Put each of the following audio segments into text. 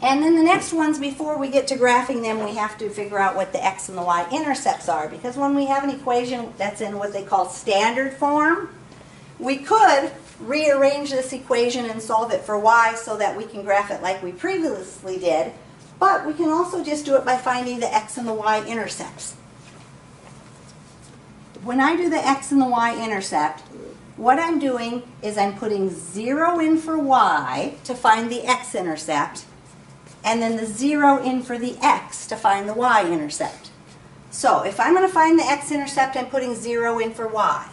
And then the next ones, before we get to graphing them, we have to figure out what the x and the y intercepts are. Because when we have an equation that's in what they call standard form, we could rearrange this equation and solve it for y so that we can graph it like we previously did. But we can also just do it by finding the x and the y intercepts. When I do the x and the y intercept, what I'm doing is I'm putting 0 in for y to find the x-intercept, and then the 0 in for the x to find the y-intercept. So if I'm going to find the x-intercept, I'm putting 0 in for y.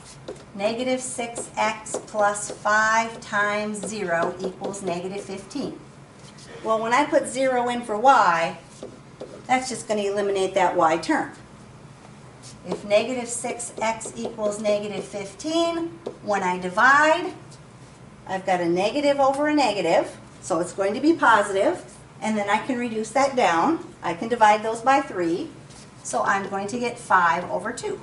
Negative 6x plus 5 times 0 equals negative 15. Well, when I put 0 in for y, that's just going to eliminate that y term. If negative 6x equals negative 15, when I divide, I've got a negative over a negative, so it's going to be positive, and then I can reduce that down. I can divide those by 3, so I'm going to get 5 over 2.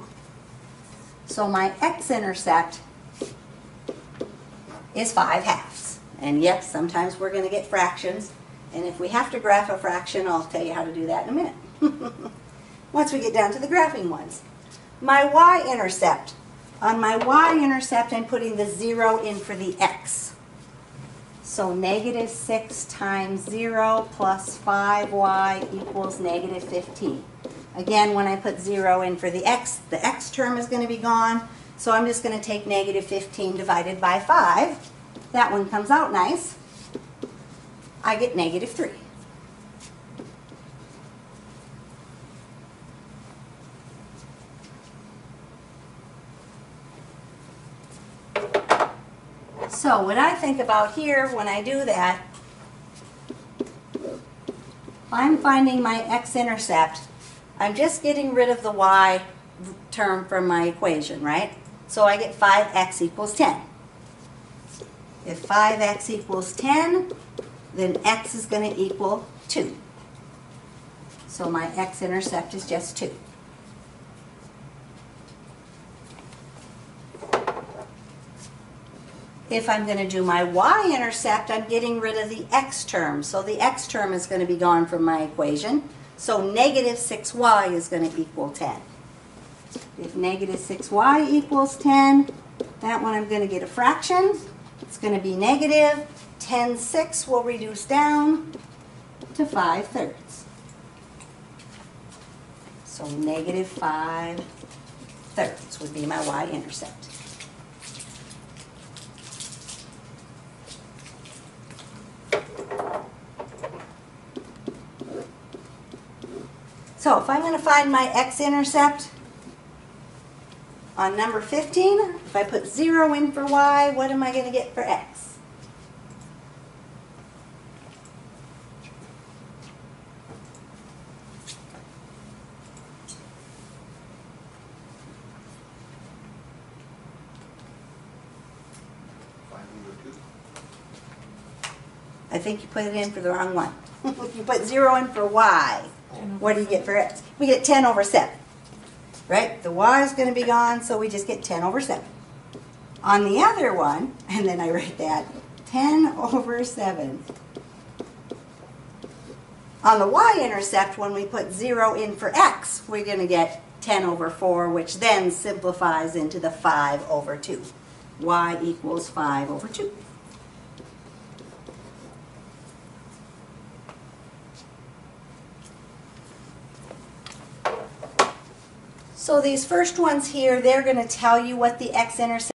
So my x-intercept is 5/2. And yes, sometimes we're going to get fractions, and if we have to graph a fraction, I'll tell you how to do that in a minute. Once we get down to the graphing ones. My y-intercept. On my y-intercept, I'm putting the 0 in for the x. So negative 6 times 0 plus 5y equals negative 15. Again, when I put 0 in for the x term is going to be gone. So I'm just going to take negative 15 divided by 5. That one comes out nice. I get negative 3. So what I think about here when I do that, I'm finding my x-intercept. I'm just getting rid of the y term from my equation, right? So I get 5x equals 10. If 5x equals 10, then x is going to equal 2. So my x-intercept is just 2. If I'm going to do my y-intercept, I'm getting rid of the x term. So the x term is going to be gone from my equation. So negative 6y is going to equal 10. If negative 6y equals 10, that one I'm going to get a fraction. It's going to be negative. 10/6 will reduce down to 5/3. So negative 5/3 would be my y-intercept. So if I'm going to find my x-intercept on number 15, if I put 0 in for y, what am I going to get for x? I think you put it in for the wrong one. You put 0 in for y. What do you get for x? We get 10 over 7. Right? The y is going to be gone, so we just get 10 over 7. On the other one, and then I write that, 10 over 7. On the y-intercept, when we put 0 in for x, we're going to get 10 over 4, which then simplifies into the 5 over 2. Y equals 5 over 2. So these first ones here, they're going to tell you what the x-intercept